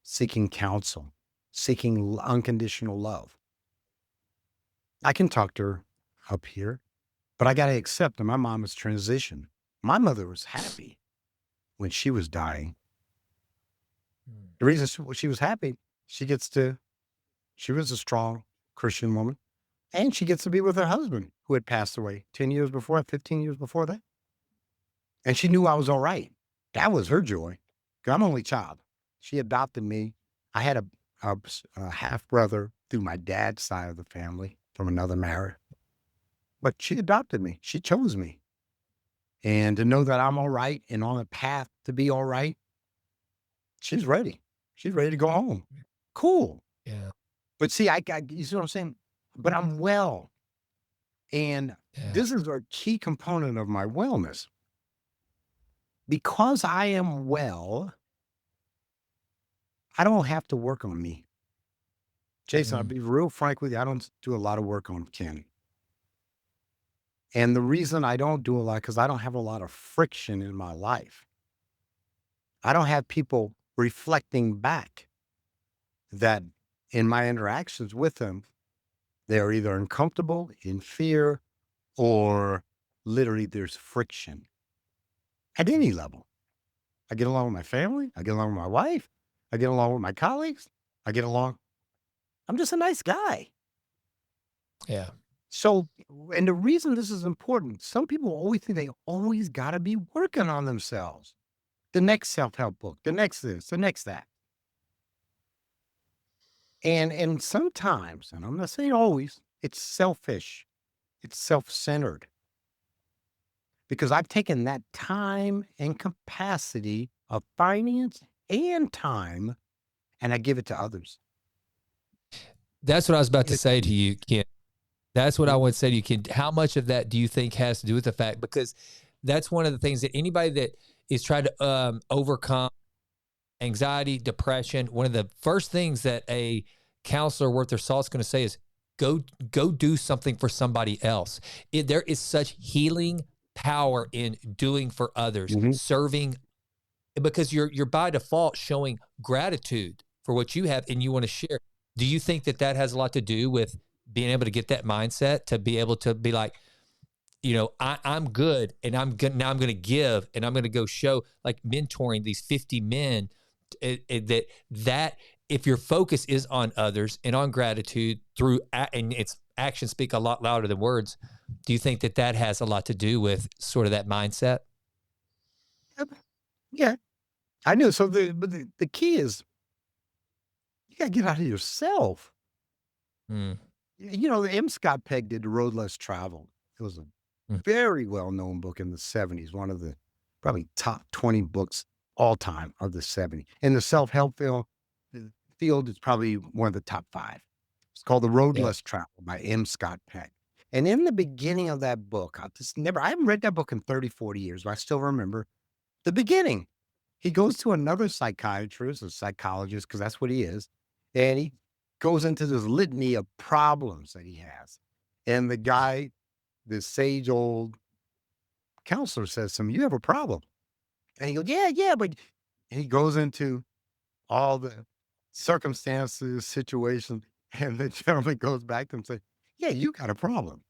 seeking counsel, seeking unconditional love. I can talk to her up here, but I got to accept that my mom was transitioned. My mother was happy when she was dying. Mm. The reason she was happy, she gets to, she was a strong Christian woman, and she gets to be with her husband who had passed away 10 years before, 15 years before that. And she knew I was all right. That was her joy. 'Cause I'm only child. She adopted me. I had a half brother through my dad's side of the family from another marriage, but she adopted me. She chose me. And to know that I'm all right and on a path to be all right, she's ready. She's ready to go home. Cool. Yeah. But see, you see what I'm saying? But I'm well. And Yeah. this is a key component of my wellness. Because I am well, I don't have to work on me. Jason, I'll Mm, be real frank with you. I don't do a lot of work on Ken. And the reason I don't do a lot, because I don't have a lot of friction in my life. I don't have people reflecting back that in my interactions with them, they're either uncomfortable, in fear, or literally there's friction at any level. I get along with my family. I get along with my wife. I get along with my colleagues. I get along. I'm just a nice guy. yeah. So, and the reason this is important, some people always think they always got to be working on themselves. The next self-help book, the next this, the next that. And sometimes, and I'm not saying always, it's selfish. It's self-centered because I've taken that time and capacity of finance and time and I give it to others. That's what I was about Give to it to say to them. you, Ken. That's what I Mhm. would say to you, Ken. How much of that do you think has to do with the fact? Because that's one of the things that anybody that is trying to overcome anxiety, depression, one of the first things that a counselor worth their salt is going to say is go go do something for somebody else. There is such healing power in doing for others, Mhm. serving, because you're by default showing gratitude for what you have and you want to share. Do you think that that has a lot to do with being able to get that mindset to be able to be like, I'm good and now I'm going to give and I'm going to go show, like mentoring these 50 men, that if your focus is on others and on gratitude and its actions speak a lot louder than words, do you think that that has a lot to do with sort of that mindset? Yep. Yeah, I know. So the key is you got to get out of yourself. Mm, M. Scott Peck did The Road Less Traveled. It was a mm, very well-known book in the 70s, one of the probably top 20 books all time of the 70s. In the self-help field, it's probably one of the top 5. It's called The Road yeah. Less Traveled by M. Scott Peck. And in the beginning of that book, I haven't read that book in 30, 40 years, but I still remember the beginning. He goes to another psychiatrist or psychologist, because that's what he is, and he goes into this litany of problems that he has. And the guy, this sage old counselor says to him, "You have a problem." And he goes, "Yeah, yeah." But and he goes into all the circumstances, situations, and the gentleman goes back to him and says, "Yeah, you got a problem."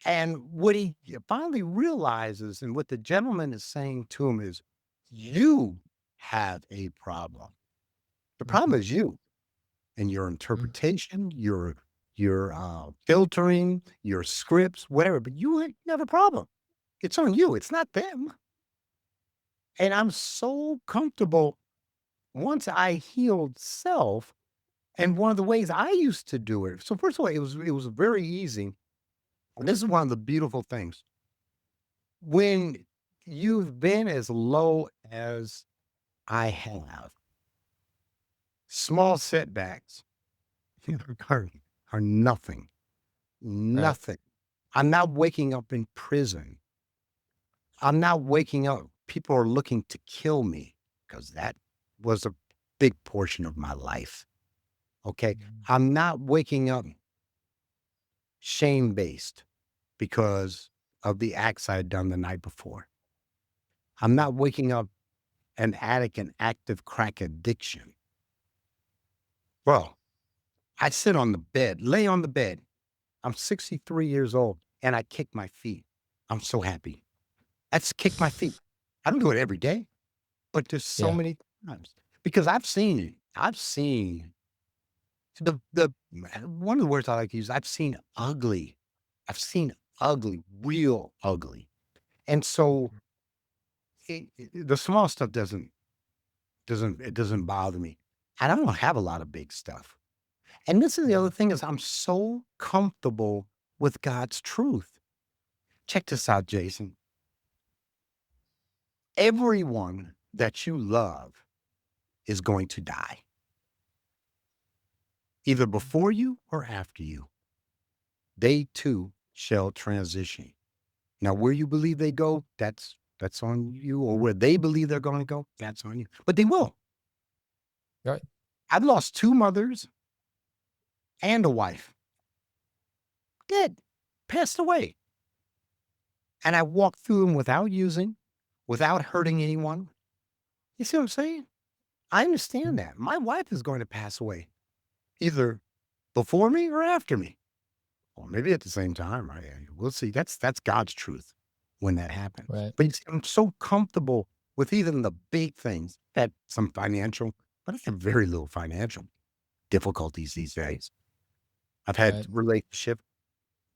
And what he finally realizes, and what the gentleman is saying to him is, "You have a problem. The Mhm, problem is you and your mhm, interpretation, your filtering, your scripts, whatever. But you have a problem. It's on you. It's not them." And I'm so comfortable once I healed self. And one of the ways I used to do it. So first of all, it was very easy. And this is one of the beautiful things. When you've been as low as I have, small setbacks are, are nothing. right. Nothing. I'm not waking up in prison. I'm not waking up. People are looking to kill me because that was a big portion of my life. Okay. Mhm, I'm not waking up shame based because of the acts I had done the night before. I'm not waking up an addict in active crack addiction. Well, I sit on the bed, lay on the bed. I'm 63 years old and I kick my feet. I'm so happy. That's kick my feet. I don't do it every day, but there's so yeah. many times because I've seen it. I've seen the one of the words I like to use. I've seen ugly. I've seen ugly, real ugly. And so the small stuff doesn't bother me. And I don't have a lot of big stuff. And this is the other Mhm, thing is I'm so comfortable with God's truth. Check this out, Jason. Everyone that you love is going to die, either before you or after you. They too shall transition. Now, where you believe they go, that's on you, or where they believe they're going to go, that's on you. But they will. Right. I've lost 2 mothers and a wife. Dead. Passed away. And I walked through them without using, without hurting anyone. You see what I'm saying? I Mhm. understand that. My wife is going to pass away either before me or after me, or maybe at the same time. Right? We'll see. That's God's truth when that happens. Right. But you see, I'm so comfortable with even the big things that some financial, but I have very little financial difficulties these days. I've had Right. relationship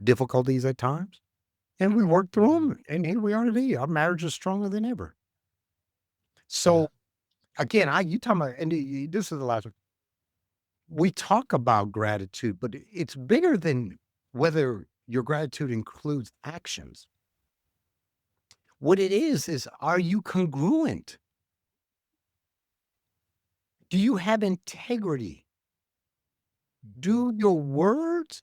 difficulties at times, and we worked through Mhm. them, and here we are today. Our marriage is stronger than ever. Yeah. So again, you talking about, and this is the last one. We talk about gratitude, but it's bigger than whether your gratitude includes actions. What it is are you congruent? Do you have integrity? Mhm. Do your words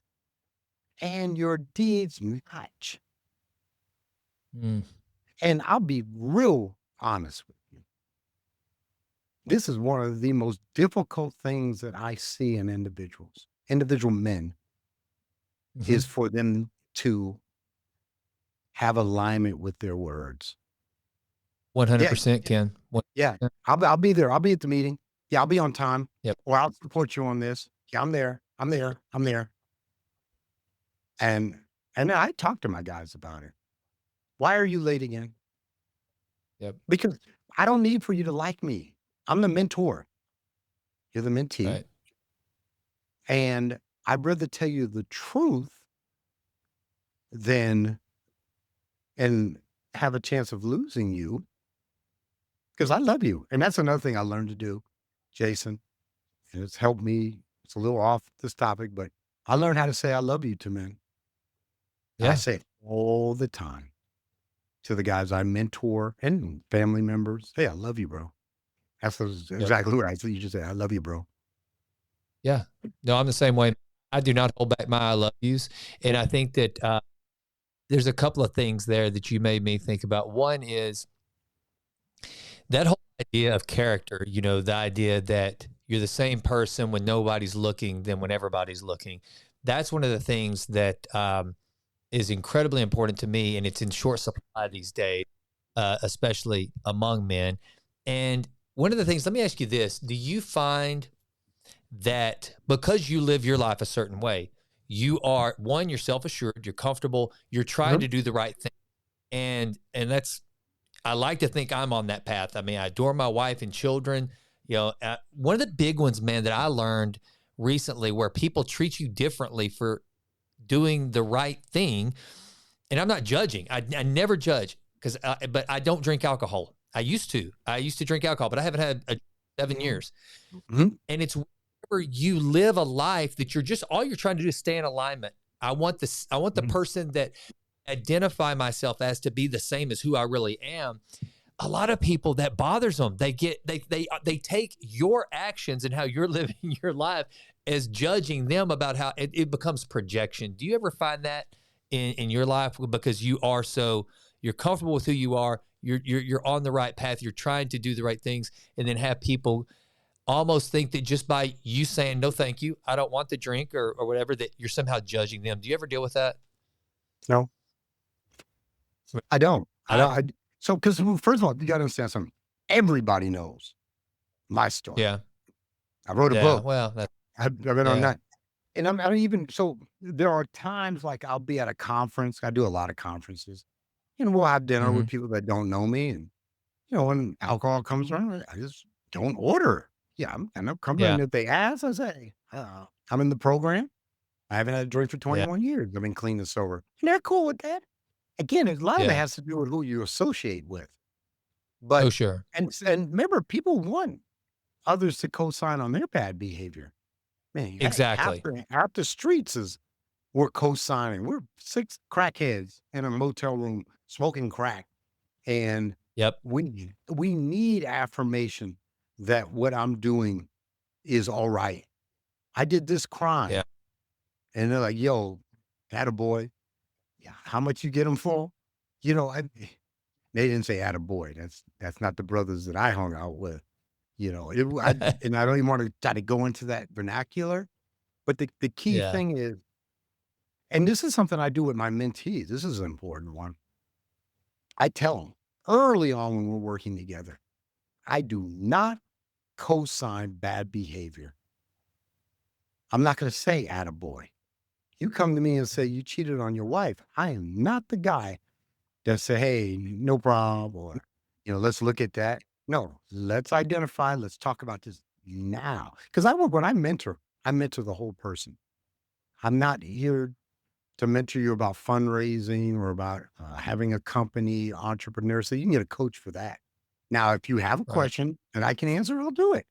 and your deeds match? Mm. And I'll be real honest with you. This is one of the most difficult things that I see in individuals, individual men, is Mhm. for them to have alignment with their words. Yeah, 100% Ken. yeah. 100%. I'll be there. I'll be at the meeting. Yeah, I'll be on time. Yep. Or I'll support you on this. Yeah, I'm there. I'm there. I'm there. And and I talk to my guys about it. Why are you late again? Yep. Because I don't need for you to like me. I'm the mentor. You're the mentee. Right. And I'd rather tell you the truth than and have a chance of losing you because I love you. And that's another thing I learned to do, Jason. And it's helped me. It's a little off this topic, but I learned how to say I love you to men. And I Yeah. say it all the time to the guys I mentor and family members. Hey, I love you, bro. Yep. Exactly what I said. You just said, I love you, bro. Yeah. No, I'm the same way. I do not hold back my I love yous. And I think that there's a couple of things there that you made me think about. One is that whole idea of character, the idea that you're the same person when nobody's looking than when everybody's looking. That's one of the things that is incredibly important to me. And it's in short supply these days, especially among men. And one of the things, let me ask you this: do you find that because you live your life a certain way, you are one, you're self-assured, you're comfortable, you're trying Mhm. to do the right thing. And that's I like to think I'm on that path. I mean, I adore my wife and children. One of the big ones, man, that I learned recently where people treat you differently for doing the right thing. And I'm not judging. I never judge but I don't drink alcohol. I used to. I used to drink alcohol, but I haven't had 7 years. Mhm. And it's whenever you live a life that all you're trying to do is stay in alignment. I want the Mhm. person that identify myself as to be the same as who I really am. A lot of people that bothers them. They take your actions and how you're living your life as judging them about how it becomes projection. Do you ever find that in your life because you're comfortable with who you are, you're on the right path, you're trying to do the right things, and then have people almost think that just by you saying no thank you, I don't want the drink or whatever, that you're somehow judging them. Do you ever deal with that? No, I don't. I I don't. So, because first of all, you got to understand something. Everybody knows my story. Yeah. I wrote a Yeah. book. Well, that I've been on yeah. that. And I don't even, so there are times like I'll be at a conference. I do a lot of conferences and we'll have dinner with Mhm. people that don't know me. And, when alcohol comes around, I just don't order. Yeah. I'm comfortable. Yeah. And if they ask, I say, I'm in the program. I haven't had a drink for Yeah. 21 years. I've been clean and sober. And they're cool with that. Again, a lot of it Yeah. has to do with who you associate with. Oh, But, sure. and remember, people want others to co-sign on their bad behavior. Man, hey, Exactly. half the streets is we're co-signing. We're 6 crackheads in a motel room smoking crack, and Yep. we need affirmation that what I'm doing is all right. I did this Yeah. crime, and they're like, "Yo, attaboy. Yeah, how much you get them for?" I they didn't say attaboy. That's not the brothers that I hung out with. and I don't even want to try to go into that vernacular, but the key Yeah, thing is, and this is something I do with my mentees. This is an important one. I tell them early on when we're working together, I do not co-sign bad behavior. I'm not going to say attaboy. You come to me and say you cheated on your wife. I am not the guy that say, hey, no problem, or, let's look at that. No, let's identify, let's talk about this now. Because when I mentor the whole person. I'm not here to mentor you about fundraising or about having a company, entrepreneur. So you can get a coach for that. Now, if you have a right. question and I can answer, I'll do it.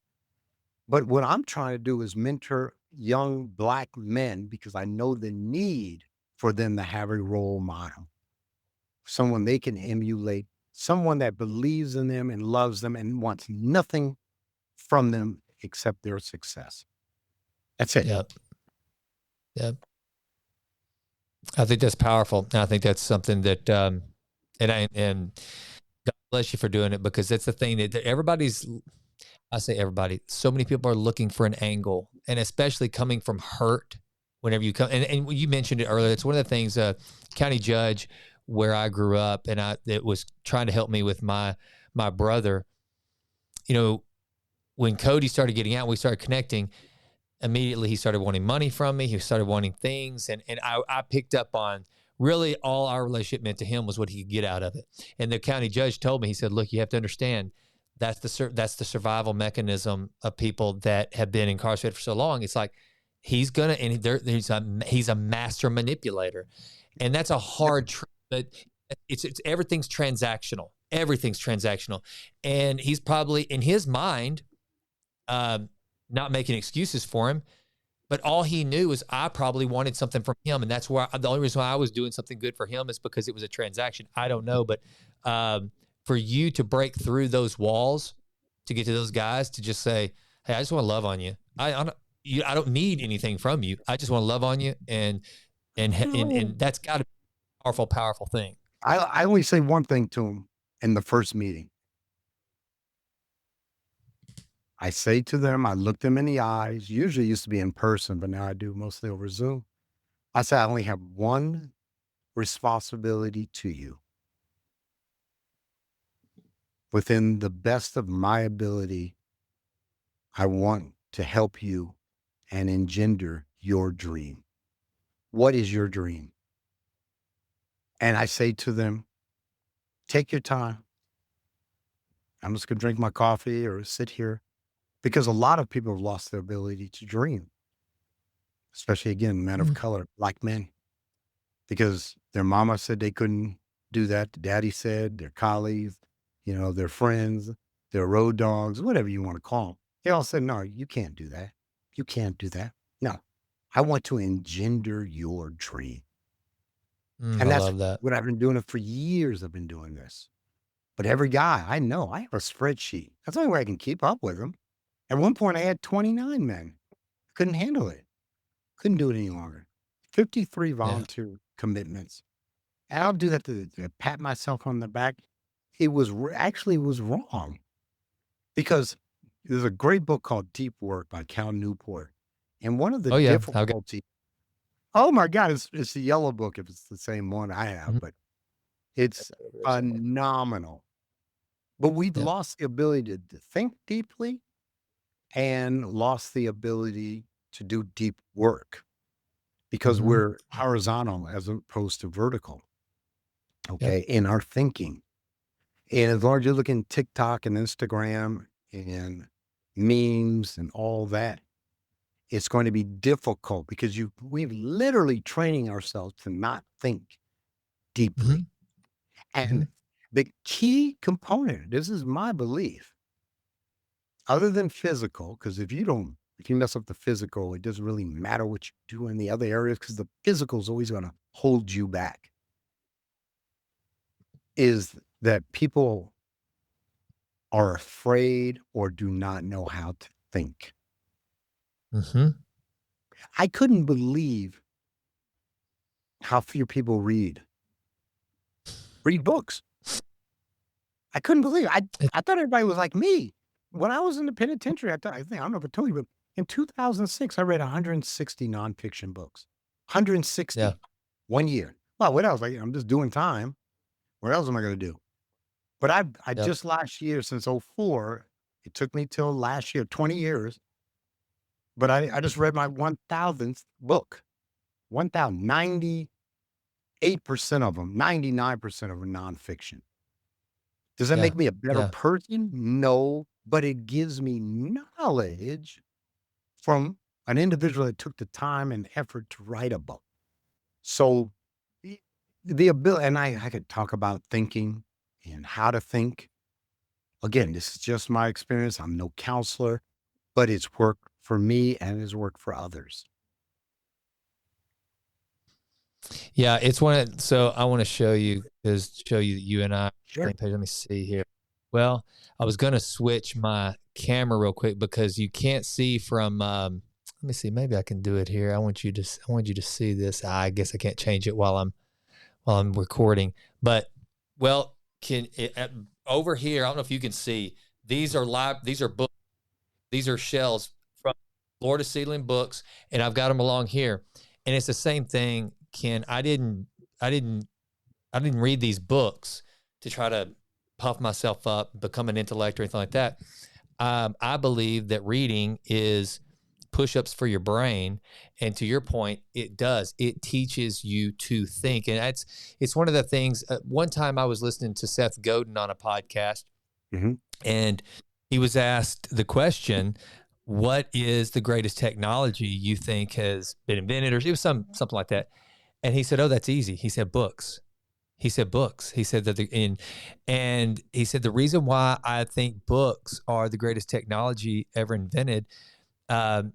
But what I'm trying to do is mentor young Black men because I know the need for them to have a role model, someone they can emulate, someone that believes in them and loves them and wants nothing from them except their success. That's it. Yep. Yep. I think that's powerful. And I think that's something that, and God bless you for doing it, because that's the thing that I say everybody, so many people are looking for an angle, and especially coming from hurt whenever you come. And you mentioned it earlier. It's one of the things, county judge where I grew up, and it was trying to help me with my brother, you know, when Cody started getting out, we started connecting. Immediately, he started wanting money from me. He started wanting things, and I picked up on really all our relationship meant to him was what he could get out of it. And the county judge told me, he said, "Look, you have to understand that's the survival mechanism of people that have been incarcerated for so long. It's like he's gonna and he's a master manipulator, and that's a hard truth. But it's everything's transactional. Everything's transactional, and he's probably in his mind." Um, Not making excuses for him, but all he knew is I probably wanted something from him, and that's why the only reason why I was doing something good for him is because it was a transaction. I don't know, but for you to break through those walls to get to those guys to just say, "Hey, I just want to love on you. I don't need anything from you. I just want to love on you," and that's got to be a powerful, powerful thing. I only say one thing to them in the first meeting. I say to them, I look them in the eyes. Usually it used to be in person, but now I do mostly over Zoom. I say, I only have one responsibility to you. Within the best of my ability, I want to help you and engender your dream. What is your dream? And I say to them, take your time. I'm just going to drink my coffee or sit here because a lot of people have lost their ability to dream, especially again, men of Mm. color, Black men, because their mama said they couldn't do that. The daddy said, their colleagues, their friends, their road dogs, whatever you want to call them. They all said, no, you can't do that. You can't do that. No, I want to engender your dream. I And that's love that. what I've been doing it for years. I've been doing this. But every guy I know, I have a spreadsheet. That's the only way I can keep up with them. At one point, I had 29 men. Couldn't handle it. Couldn't do it any longer. 53 Yeah. volunteer commitments. And I'll do that to pat myself on the back. It was actually it was wrong because there's a great book called Deep Work by Cal Newport. And one of the Oh yeah. I'll get. difficulty, oh my God, it's the yellow book if it's the same one I have, Mhm. but it's phenomenal. But we've Yep. lost the ability to think deeply and lost the ability to do deep work because Hmm. we're horizontal as opposed to vertical, Yep. okay, in our thinking. And as long as you're looking TikTok and Instagram and memes and all that, it's going to be difficult because we've literally training ourselves to not think Hmm. deeply. Hmm. And the key component, this is my belief, other than physical, because if you mess up the physical, it doesn't really matter what you do in the other areas because the physical is always going to hold you back, is that people are afraid or do not know how to think. Hmm. I couldn't believe how few people read books. I couldn't believe it. I thought everybody was like me. when I was in the penitentiary, I don't know if I told you, but in 2006, I read 160 nonfiction books. Yeah, 160, 1 year. Well, what else? Like, I'm just doing time. What else am I going to do? But I yep, just last year, since '04, it took me till last year, 20 years, but I just read my 1000th book. 1,000, 98% of them, 99% of them nonfiction. Does that yeah, make me a better yeah, person? No, but it gives me knowledge from an individual that took the time and effort to write a book. So the ability, and I could talk about thinking and how to think. Again, this is just my experience. I'm no counselor, but it's worked for me and it's worked for others. yeah. It's one of, so I want to show you, because show you that you and I are on the Sure. same page. Let me see here. Well, I was going to switch my camera real quick because you can't see from. Let me see. Maybe I can do it here. I want you to see this. I guess I can't change it while I'm recording. But well, can it, over here? I don't know if you can see. These are live. These are books. These are shelves from floor to ceiling books, and I've got them along here. And it's the same thing, Ken. I didn't, I didn't read these books to try to puff myself up, become an intellect or anything like that. I believe that reading is push-ups for your brain, and to your point, it does. It teaches you to think, and it's one of the things. One time, I was listening to Seth Godin on a podcast, Mhm. and he was asked the question, "What is the greatest technology you think has been invented?" Or it was something like that, and he said, "Oh, that's easy." He said, "Books." He said books. He said that and he said the reason why I think books are the greatest technology ever invented.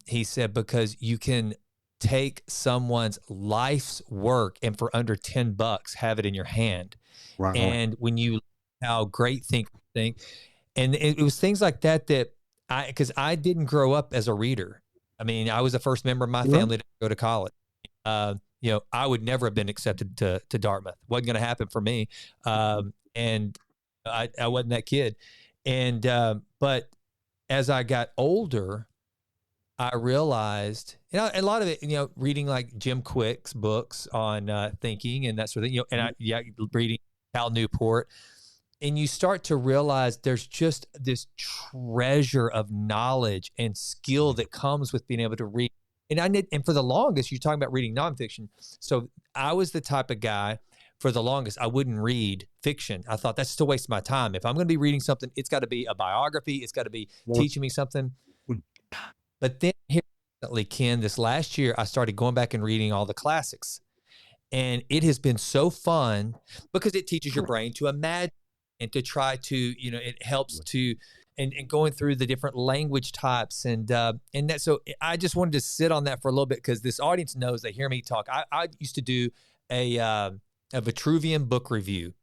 He said because you can take someone's life's work and for under $10 have it in your hand. Right. And when you how great thinkers think, and it was things like that that because I didn't grow up as a reader. I mean, I was the first member of my Mhm. family to go to college. I would never have been accepted to Dartmouth. Wasn't going to happen for me. And I wasn't that kid. And but as I got older, I realized, a lot of it, reading like Jim Quick's books on thinking and that sort of thing, and Mhm. reading Cal Newport, and you start to realize there's just this treasure of knowledge and skill that comes with being able to read. And for the longest, you're talking about reading nonfiction. So I was the type of guy. For the longest, I wouldn't read fiction. I thought that's just a waste of my time. If I'm going to be reading something, it's got to be a biography. It's got to be Well, teaching me something. mm, But then here recently, Ken, this last year, I started going back and reading all the classics. And it has been so fun because it teaches your brain to imagine and to try to, it helps to, and going through the different language types and that. So I just wanted to sit on that for a little bit because this audience knows, they hear me talk. I used to do a Vitruvian book review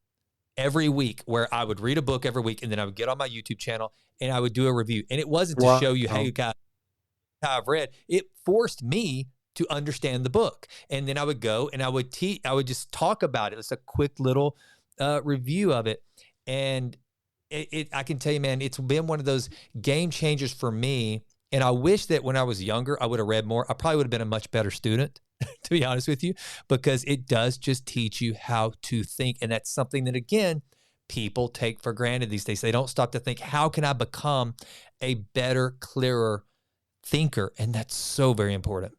every week where I would read a book every week and then I would get on my YouTube channel and I would do a review. And it wasn't to show you, hey, wow. guys, I've read, it forced me to understand the book. And then I would go and I would just talk about it. It's a quick little review of it. And I can tell you, man, it's been one of those game changers for me. And I wish that when I was younger, I would have read more. I probably would have been a much better student, to be honest with you, because it does just teach you how to think. And that's something that, again, people take for granted these days. They don't stop to think, how can I become a better, clearer thinker? And that's so very important.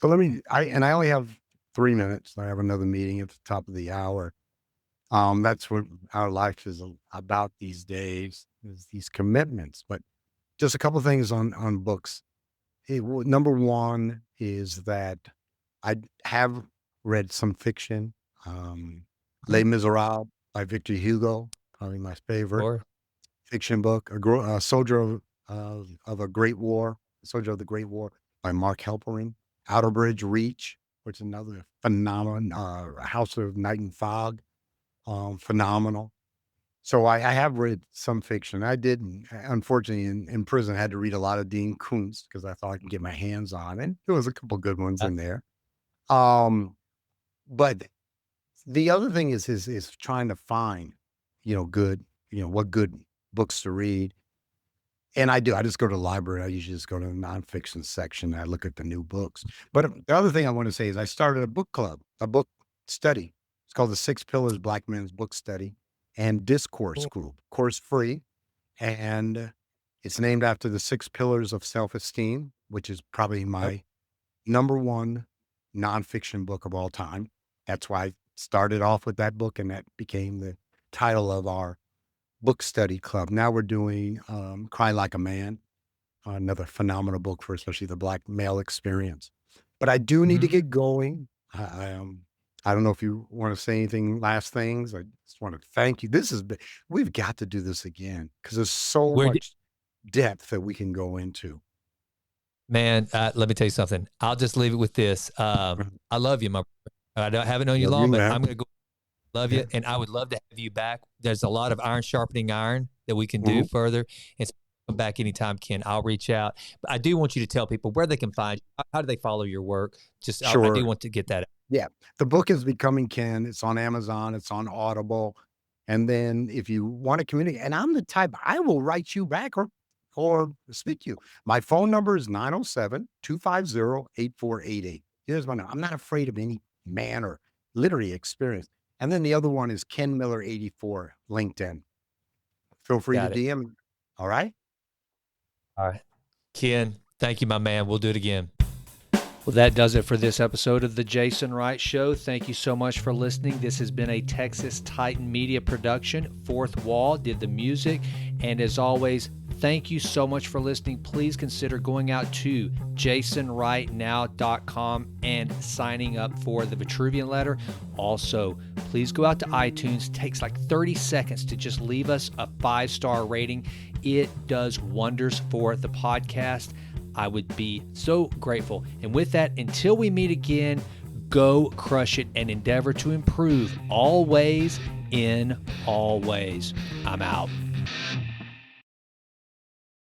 So I only have 3 minutes. I have another meeting at the top of the hour. That's what our life is about these days, is these commitments. But just a couple things on books. Number one is that I have read some fiction. Um, Mhm. Les Miserables by Victor Hugo, probably my favorite Or fiction book. A soldier of a great war, soldier of the Great War by Mark Halperin. Outer Bridge Reach, which is another phenomenon. House of Night and Fog, phenomenal. So I have read some fiction. I did, unfortunately, in prison, I had to read a lot of Dean Koontz because I thought I could get my hands on it. There was a couple good ones in there. Um, but the other thing is trying to find, good, what good books to read. And I do. I just go to the library. I usually just go to the nonfiction section. I look at the new books. But the other thing I want to say is I started a book club, a book study. It's called the Six Pillars Black Men's Book Study and Discourse Cool. Group, course free. And it's named after the six pillars of self-esteem, which is probably Yep. my number one nonfiction book of all time. That's why I started off with that book, and that became the title of our book study club. Now we're doing Cry Like a Man, another phenomenal book for especially the Black male experience. But I do need to Mhm. get going. I don't know if you want to say anything, last things. I just want to thank you. We've got to do this again because there's so Where much depth that we can go into. Man, let me tell you something. I'll just leave it with this. Mhm. I love you, my brother. I haven't known you Love you, long, but man. I'm going to go love Yeah. you. And I would love to have you back. There's a lot of iron sharpening iron that we can do Mhm. further. And so come back anytime, Ken. I'll reach out. But I do want you to tell people where they can find you. How do they follow your work? I do Sure. want to get that. Yeah. The book is Becoming Ken. It's on Amazon. It's on Audible. And then if you want to communicate, and I'm the type, I will write you back or speak to you. My phone number is 907-250-8488. Here's my number. I'm not afraid of any man or literary experience. And then the other one is Ken Miller 84, LinkedIn. Feel free to Got it. DM me. All right. All right. Ken, thank you, my man. We'll do it again. Well, that does it for this episode of The Jason Wright Show. Thank you so much for listening. This has been a Texas Titan Media production. Fourth Wall did the music. And as always, thank you so much for listening. Please consider going out to jasonwrightnow.com and signing up for the Vitruvian letter. Also, please go out to iTunes. It takes like 30 seconds to just leave us a 5-star rating. It does wonders for the podcast. I would be so grateful. And with that, until we meet again, go crush it and endeavor to improve always in all ways. I'm out.